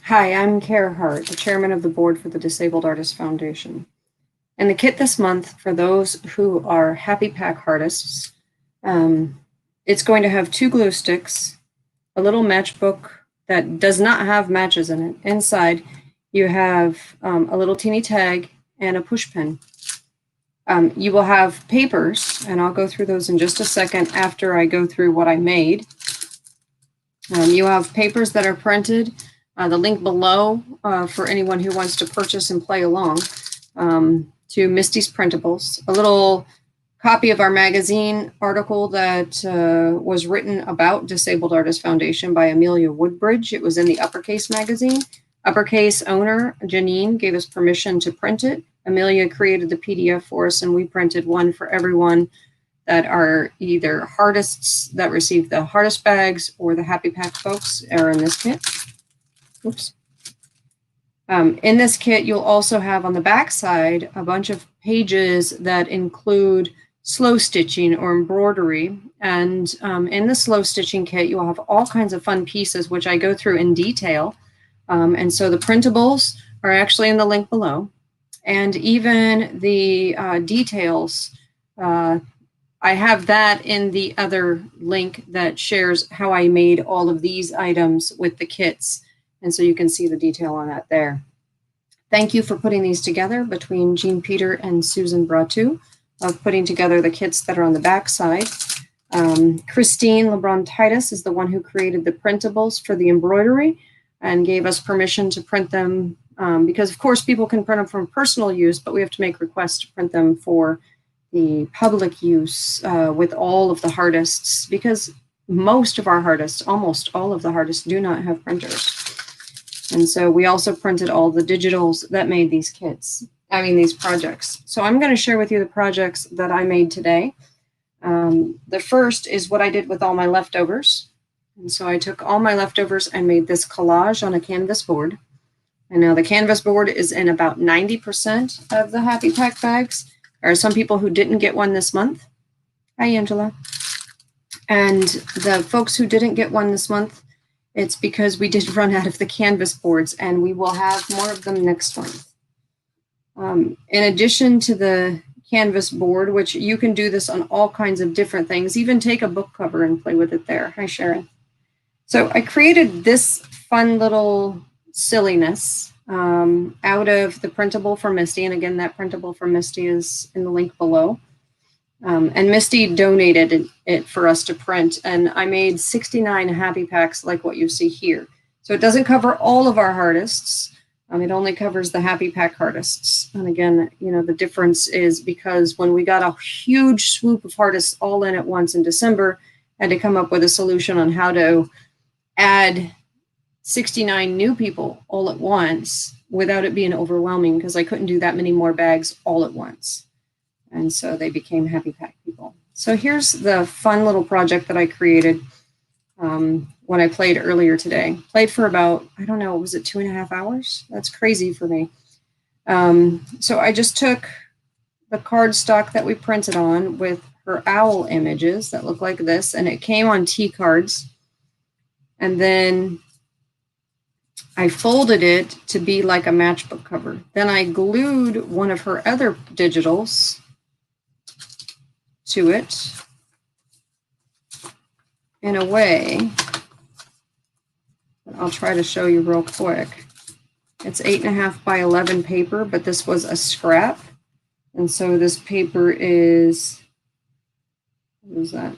Hi, I'm Kara Hart, the chairman of the board for the Disabled Artists Foundation. And the kit this month, for those who are Happy Pack hartists, it's going to have 2 glue sticks, a little matchbook that does not have matches in it. Inside, you have a little teeny tag and a push pin. You will have papers, and I'll go through those in just a second after I go through what I made. You have papers that are printed. The link below for anyone who wants to purchase and play along to Misty's Printables. A little copy of our magazine article that was written about Disabled Artists Foundation by Amelia Woodbridge. It was in the Uppercase magazine. Uppercase owner, Janine, gave us permission to print it. Amelia created the PDF for us, and we printed one for everyone that are either hartists that receive the hartist bags or the Happy Pack folks are in this kit. Oops. In this kit, you'll also have on the back side a bunch of pages that include slow stitching or embroidery. And in the slow stitching kit, you'll have all kinds of fun pieces, which I go through in detail. And so the printables are actually in the link below. And even the details, I have that in the other link that shares how I made all of these items with the kits. And so you can see the detail on that there. Thank you for putting these together between Jean Peter and Susan Bratu of putting together the kits that are on the back side. Christine LeBron-Titus is the one who created the printables for the embroidery and gave us permission to print them because, of course, people can print them for personal use, but we have to make requests to print them for the public use with all of the hartists, because most of our hartists, almost all of the hartists, do not have printers. And so we also printed all the digitals that made these kits, these projects. So I'm going to share with you the projects that I made today. The first is what I did with all my leftovers. And so I took all my leftovers and made this collage on a canvas board. And now the canvas board is in about 90% of the Happy Pack bags. There are some people who didn't get one this month. Hi, Angela. And the folks who didn't get one this month, it's because we did run out of the canvas boards, and we will have more of them next month. In addition to the canvas board, which you can do this on all kinds of different things, even take a book cover and play with it there. Hi, Sharon. So I created this fun little silliness out of the printable for Misty. And again, that printable for Misty is in the link below. And Misty donated it for us to print, and I made 69 Happy Packs like what you see here. So it doesn't cover all of our hartists. It only covers the Happy Pack hartists. And again, the difference is because when we got a huge swoop of hartists all in at once in December, I had to come up with a solution on how to add 69 new people all at once without it being overwhelming, because I couldn't do that many more bags all at once. And so they became Happy Pack people. So here's the fun little project that I created when I played earlier today. Played for about, I don't know, was it 2.5 hours? That's crazy for me. So I just took the cardstock that we printed on with her owl images that look like this, and it came on T cards. And then I folded it to be like a matchbook cover. Then I glued one of her other digitals to it in a way that I'll try to show you real quick. It's 8.5 by 11 paper, but this was a scrap. And so this paper is, what is that?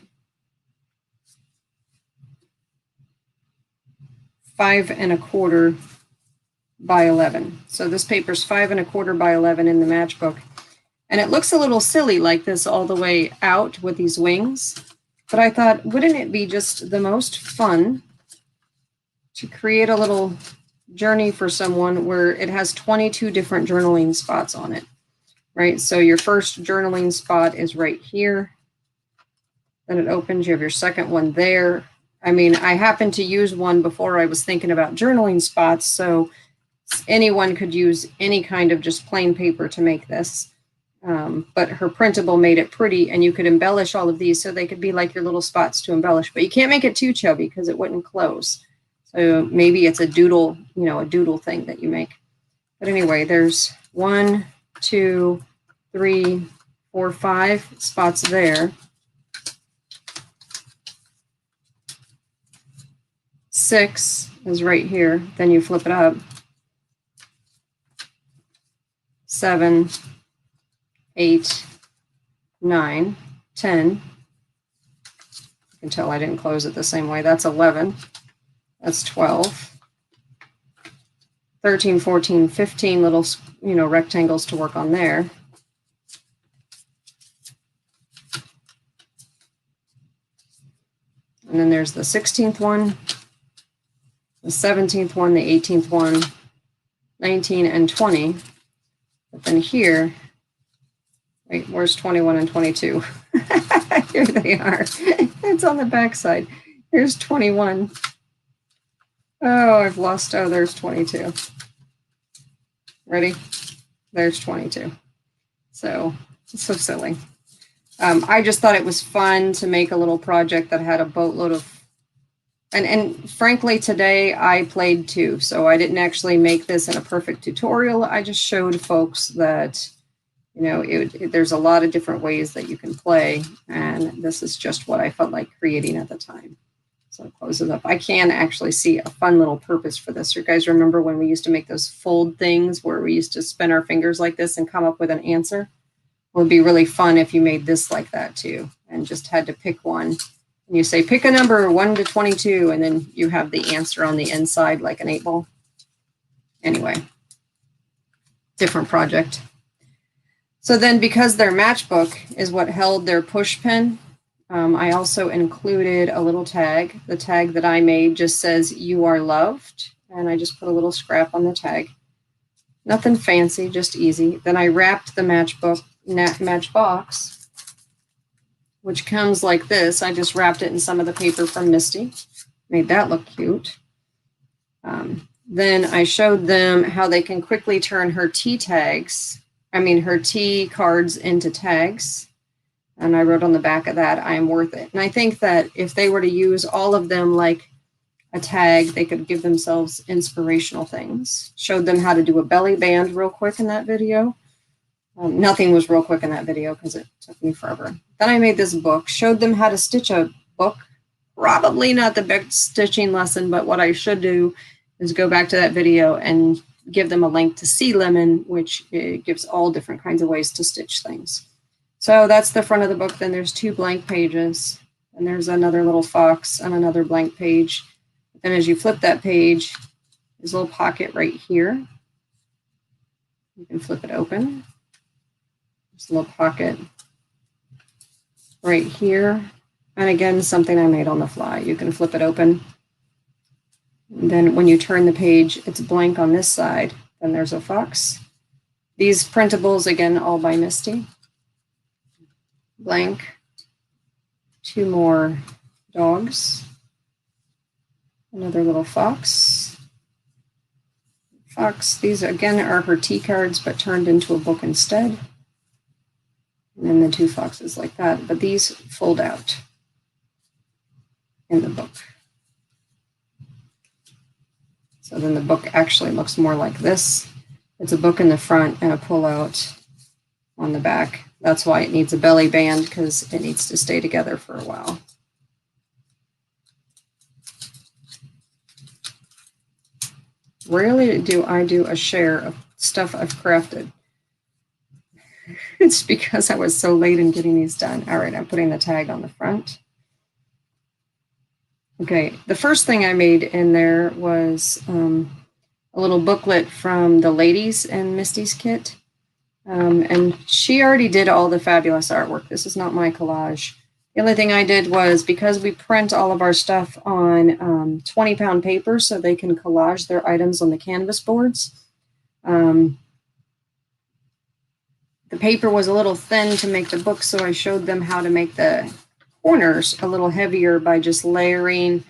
5 1/4 by 11. So this paper's 5 1/4 by 11 in the matchbook. And it looks a little silly like this all the way out with these wings. But I thought, wouldn't it be just the most fun to create a little journey for someone where it has 22 different journaling spots on it, right? So your first journaling spot is right here. Then it opens, you have your second one there. I happened to use one before I was thinking about journaling spots, so anyone could use any kind of just plain paper to make this. But her printable made it pretty, and you could embellish all of these so they could be like your little spots to embellish. But you can't make it too chubby because it wouldn't close. So maybe it's a doodle, a doodle thing that you make. But anyway, there's 1, 2, 3, 4, 5 spots there. 6 is right here. Then you flip it up. 7, 8, 9, 10. You can tell I didn't close it the same way. That's 11. That's 12. 13, 14, 15 little, rectangles to work on there. And then there's the 16th one, the 17th one, the 18th one, 19 and 20. But then here, wait, where's 21 and 22? Here they are. It's on the back side. Here's 21. Oh, I've lost, oh, there's 22. Ready? There's 22. So, it's so silly. I just thought it was fun to make a little project that had a boatload of, and frankly, today I played too. So I didn't actually make this in a perfect tutorial. I just showed folks that, there's a lot of different ways that you can play. And this is just what I felt like creating at the time. So close it up. I can actually see a fun little purpose for this. You guys remember when we used to make those fold things where we used to spin our fingers like this and come up with an answer? It would be really fun if you made this like that too, and just had to pick one. And you say, pick a number 1 to 22, and then you have the answer on the inside like an 8-ball. Anyway, different project. So then because their matchbook is what held their push pin, I also included a little tag. The tag that I made just says, "You are loved," and I just put a little scrap on the tag. Nothing fancy, just easy. Then I wrapped the matchbox, which comes like this. I just wrapped it in some of the paper from Misty. Made that look cute. Then I showed them how they can quickly turn her T cards into tags. And I wrote on the back of that, "I am worth it." And I think that if they were to use all of them like a tag, they could give themselves inspirational things. Showed them how to do a belly band real quick in that video. Nothing was real quick in that video because it took me forever. Then I made this book, showed them how to stitch a book. Probably not the best stitching lesson, but what I should do is go back to that video and give them a link to Sea Lemon, which gives all different kinds of ways to stitch things. So that's the front of the book. Then there's 2 blank pages, and there's another little fox and another blank page. Then as you flip that page, there's a little pocket right here. You can flip it open. There's a little pocket right here. And again, something I made on the fly. You can flip it open. And then when you turn the page, it's blank on this side. Then there's a fox. These printables, again, all by Misty. Blank. 2 more dogs. Another little fox. Fox. These, again, are her T cards, but turned into a book instead. And then the 2 foxes like that. But these fold out in the book. So then the book actually looks more like this. It's a book in the front and a pull-out on the back. That's why it needs a belly band, because it needs to stay together for a while. Rarely do I do a share of stuff I've crafted. It's because I was so late in getting these done. All right, I'm putting the tag on the front. Okay, the first thing I made in there was a little booklet from the ladies in Misty's kit. And she already did all the fabulous artwork. This is not my collage. The only thing I did was, because we print all of our stuff on 20-pound paper so they can collage their items on the canvas boards, the paper was a little thin to make the book, so I showed them how to make the corners a little heavier by just layering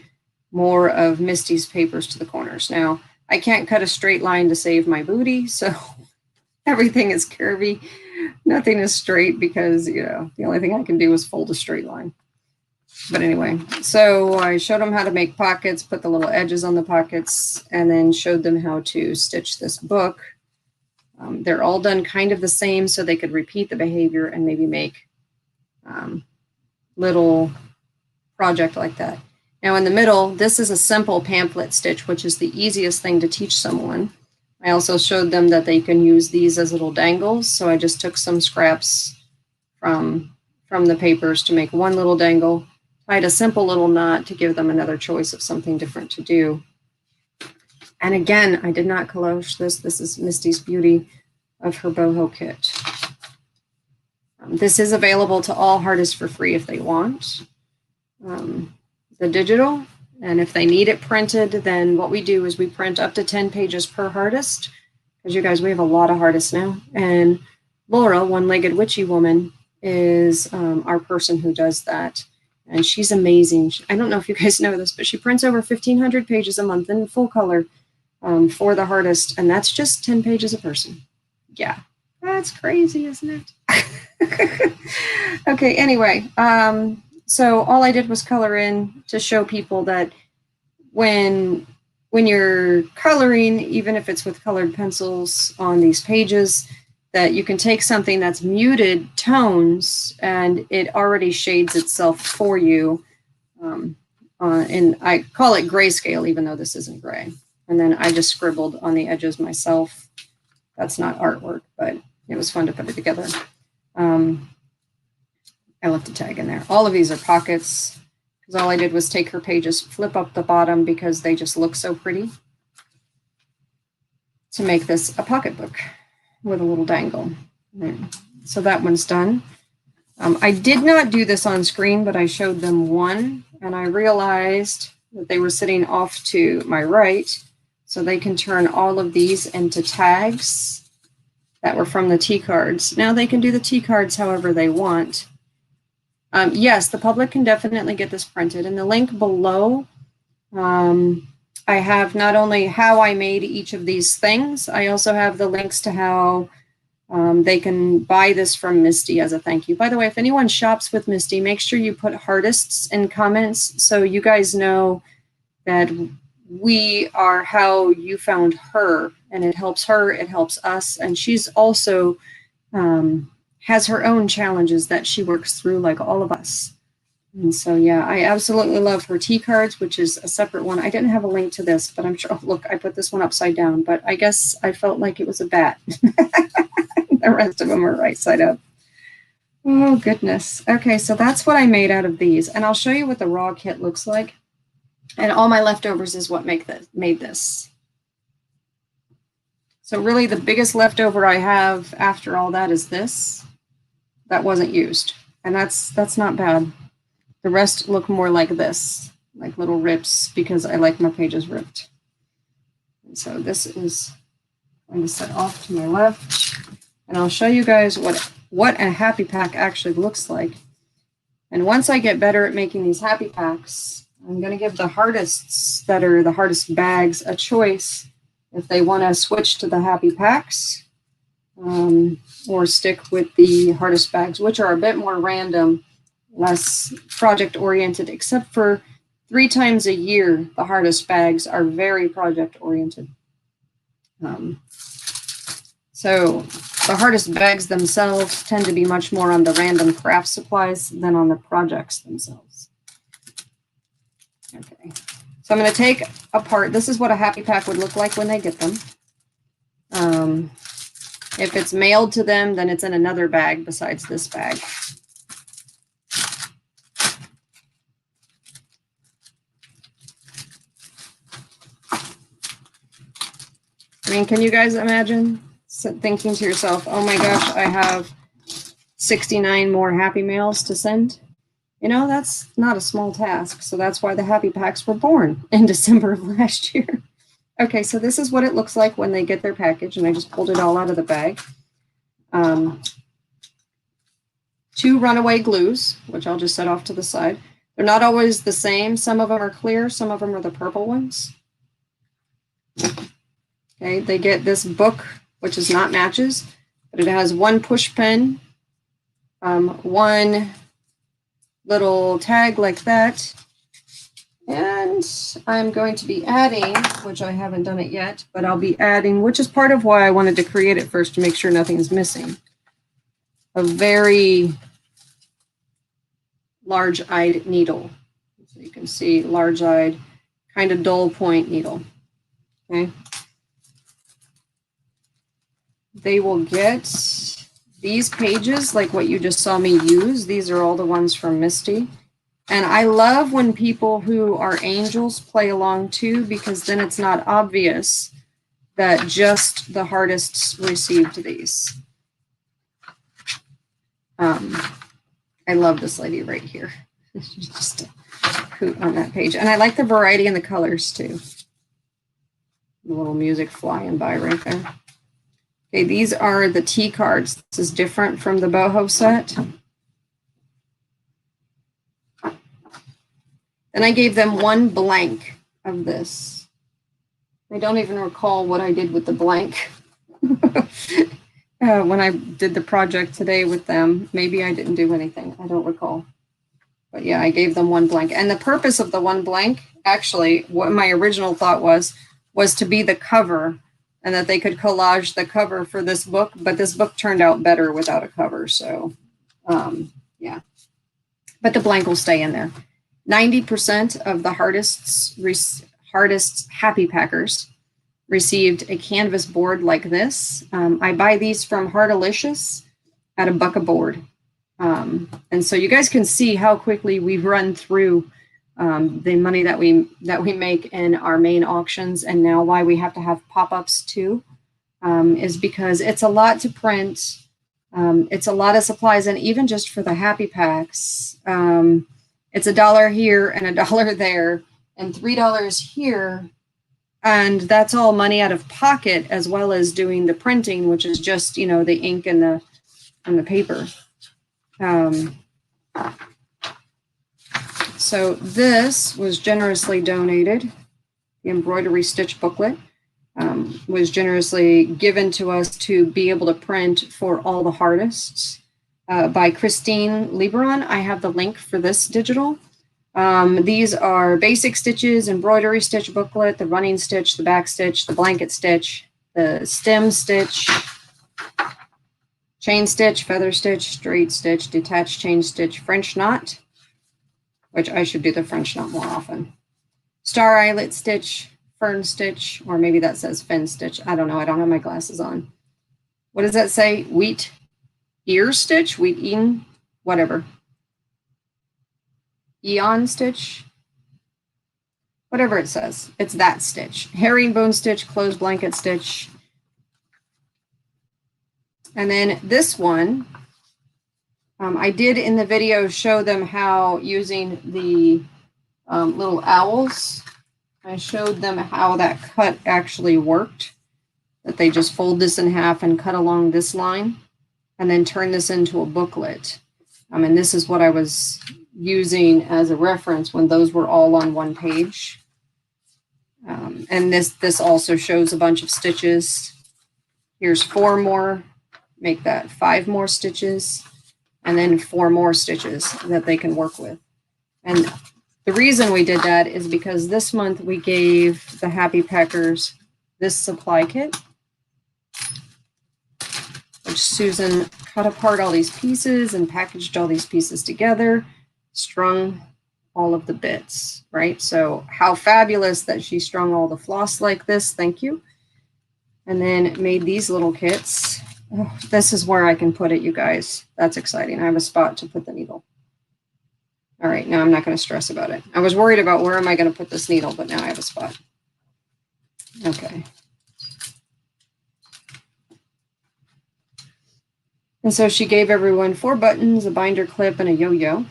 more of Misty's papers to the corners. Now, I can't cut a straight line to save my booty, so everything is curvy. Nothing is straight because, the only thing I can do is fold a straight line. But anyway, so I showed them how to make pockets, put the little edges on the pockets, and then showed them how to stitch this book. They're all done kind of the same, so they could repeat the behavior and maybe make little project like that. Now in the middle, this is a simple pamphlet stitch, which is the easiest thing to teach someone. I also showed them that they can use these as little dangles. So I just took some scraps from the papers to make one little dangle, tied a simple little knot to give them another choice of something different to do. And again, I did not collage this. This is Misty's beauty of her boho kit. This is available to all hartists for free if they want the digital. And if they need it printed, then what we do is we print up to 10 pages per hartist. Because you guys, we have a lot of hartists now. And Laura, One-Legged Witchy Woman, is our person who does that. And she's amazing. I don't know if you guys know this, but she prints over 1,500 pages a month in full color for the hartist. And that's just 10 pages a person. Yeah, that's crazy, isn't it? Okay, anyway. So all I did was color in to show people that when you're coloring, even if it's with colored pencils on these pages, that you can take something that's muted tones and it already shades itself for you. And I call it grayscale, even though this isn't gray. And then I just scribbled on the edges myself. That's not artwork, but it was fun to put it together. I left a tag in there. All of these are pockets because all I did was take her pages, flip up the bottom because they just look so pretty, to make this a pocketbook with a little dangle. So that one's done. I did not do this on screen, but I showed them one and I realized that they were sitting off to my right. So they can turn all of these into tags that were from the T cards. Now they can do the T cards however they want. Yes, the public can definitely get this printed. In the link below, I have not only how I made each of these things, I also have the links to how they can buy this from Misty as a thank you. By the way, if anyone shops with Misty, make sure you put hartists in comments so you guys know that we are how you found her, and it helps her, it helps us, and she's also has her own challenges that she works through like all of us. And so, yeah, I absolutely love her T cards, which is a separate one. I didn't have a link to this, but I'm sure, oh, look, I put this one upside down, but I guess I felt like it was a bat. The rest of them are right side up. Oh, goodness. Okay, so that's what I made out of these. And I'll show you what the raw kit looks like. And all my leftovers is what made this. So really the biggest leftover I have after all that is this. That wasn't used. And that's not bad. The rest look more like this, like little rips, because I like my pages ripped. And so this is going to set off to my left. And I'll show you guys what a happy pack actually looks like. And once I get better at making these happy packs, I'm going to give the hartists that are the hardest bags a choice if they want to switch to the happy packs or stick with the hardest bags, which are a bit more random, less project oriented, except for 3 times a year, the hardest bags are very project oriented. So the hardest bags themselves tend to be much more on the random craft supplies than on the projects themselves. Okay, so I'm going to take apart, this is what a happy pack would look like when they get them. If it's mailed to them, then it's in another bag besides this bag. I mean, can you guys imagine thinking to yourself, oh my gosh, I have 69 more happy mails to send? You know, that's not a small task. So that's why the happy packs were born in December of last year. Okay, so this is what it looks like when they get their package, and I just pulled it all out of the bag. 2 runaway glues, which I'll just set off to the side. They're not always the same. Some of them are clear, some of them are the purple ones. Okay, they get this book, which is not matches, but it has 1 push pin, 1 little tag like that. And I'm going to be adding, which I haven't done it yet, but I'll be adding, which is part of why I wanted to create it first, to make sure nothing's missing, a very large-eyed needle. So you can see large-eyed, kind of dull point needle. Okay. They will get these pages like what you just saw me use. These are all the ones from Misty. And I love when people who are angels play along too, because then it's not obvious that just the hartists received these. I love this lady right here. Just a hoot on that page. And I like the variety in the colors too. The little music flying by right there. Okay, these are the T cards. This is different from the boho set. Then I gave them one blank of this. I don't even recall what I did with the blank. When I did the project today with them, maybe I didn't do anything. I don't recall. But yeah, I gave them one blank. And the purpose of the one blank, actually, what my original thought was to be the cover, and that they could collage the cover for this book. But this book turned out better without a cover. So yeah, but the blank will stay in there. 90% of the hartists happy packers received a canvas board like this. I buy these from Heartalicious at $1 a board. And so you guys can see how quickly we've run through the money that we make in our main auctions, and now why we have to have pop-ups too, is because it's a lot to print. It's a lot of supplies, and even just for the happy packs, it's $1 here and $1 there and $3 here. And that's all money out of pocket, as well as doing the printing, which is just, you know, the ink and the paper. So this was generously donated. The Embroidery Stitch booklet was generously given to us to be able to print for all the hartists by Christine Lieberon. I have the link for this digital. These are basic stitches, embroidery stitch booklet, the running stitch, the back stitch, the blanket stitch, the stem stitch, chain stitch, feather stitch, straight stitch, detached chain stitch, French knot, which I should do the French knot more often, star eyelet stitch, fern stitch, or maybe that says fin stitch. I don't know. I don't have my glasses on. What does that say? Wheat ear stitch, wheat ean, whatever. Eon stitch, whatever it says, it's that stitch. Herringbone stitch, closed blanket stitch. And then this one, I did in the video show them how using the little owls, I showed them how that cut actually worked, that they just fold this in half and cut along this line and then turn this into a booklet. And this is what I was using as a reference when those were all on one page. And this also shows a bunch of stitches. Here's 4 more, make that 5 more stitches, and then 4 more stitches that they can work with. And the reason we did that is because this month we gave the Happy Packers this supply kit, which Susan cut apart all these pieces and packaged all these pieces together, strung all of the bits, right? So how fabulous that she strung all the floss like this, thank you. And then made these little kits. Oh, this is where I can put it, you guys. That's exciting. I have a spot to put the needle. All right, now I'm not going to stress about it. I was worried about where am I going to put this needle, but now I have a spot. Okay. And so she gave everyone 4 buttons, a binder clip, and a yo-yo.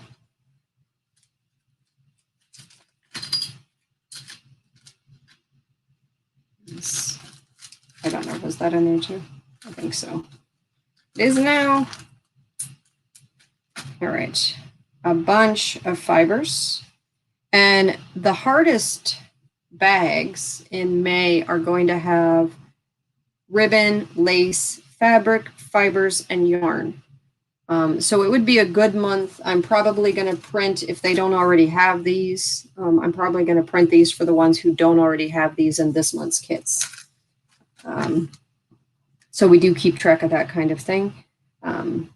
I don't know, was that in there too? I think so. It is now. All right, a bunch of fibers. And the hardest bags in May are going to have ribbon, lace, fabric, fibers, and yarn. So it would be a good month. I'm probably going to print, if they don't already have these, I'm probably going to print these for the ones who don't already have these in this month's kits. So we do keep track of that kind of thing. And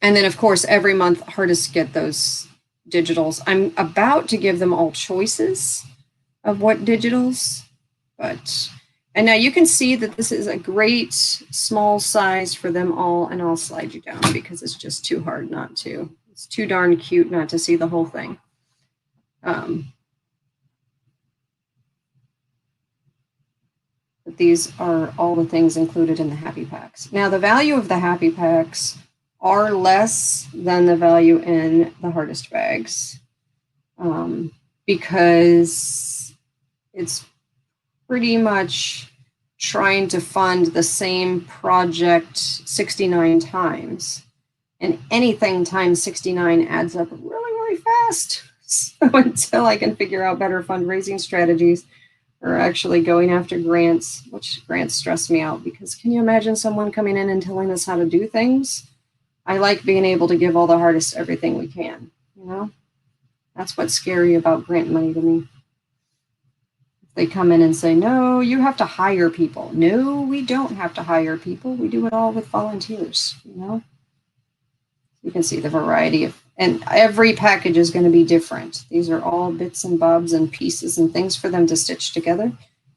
then, of course, every month, hartists get those digitals. I'm about to give them all choices of what digitals, but... And now you can see that this is a great small size for them all, and I'll slide you down because it's just too hard not to. It's too darn cute not to see the whole thing. But these are all the things included in the Happy Packs. Now, the value of the Happy Packs are less than the value in the Hartist bags because it's pretty much trying to fund the same project 69 times. And anything times 69 adds up really, really fast. So until I can figure out better fundraising strategies or actually going after grants, which grants stress me out because can you imagine someone coming in and telling us how to do things? I like being able to give all the hartists everything we can, you know? That's what's scary about grant money to me. They come in and say, no, you have to hire people. No, we don't have to hire people. We do it all with volunteers, you know? You can see the variety of, and every package is going to be different. These are all bits and bobs and pieces and things for them to stitch together.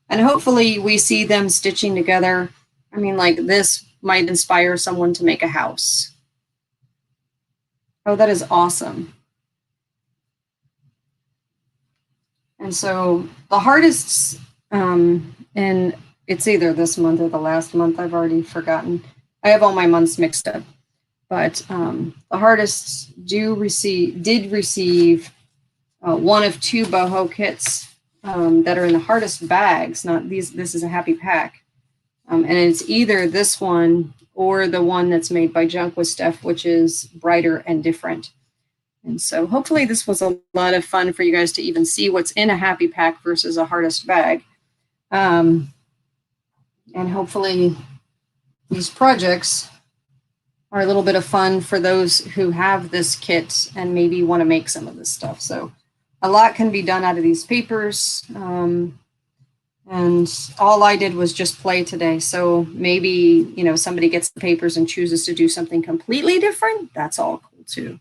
And hopefully we see them stitching together. I mean, like this might inspire someone to make a house. Oh, that is awesome. And so the hartists, and it's either this month or the last month, I've already forgotten. I have all my months mixed up. But the hartists did receive one of two boho kits that are in the hartist bags. Not these. This is a Happy Pack, and it's either this one or the one that's made by Junk with Steph, which is brighter and different. And so hopefully this was a lot of fun for you guys to even see what's in a Happy Pack versus a hartist bag. And hopefully these projects are a little bit of fun for those who have this kit and maybe want to make some of this stuff. So a lot can be done out of these papers. And all I did was just play today. So maybe, you know, somebody gets the papers and chooses to do something completely different. That's all cool too.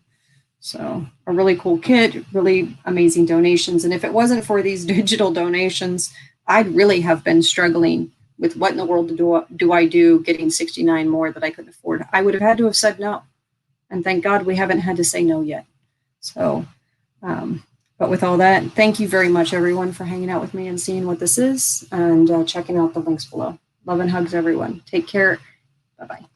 So a really cool kit, really amazing donations. And if it wasn't for these digital donations, I'd really have been struggling with what in the world do I do getting 69 more that I couldn't afford. I would have had to have said no. And thank God we haven't had to say no yet. So, but with all that, thank you very much, everyone, for hanging out with me and seeing what this is and checking out the links below. Love and hugs, everyone. Take care. Bye-bye.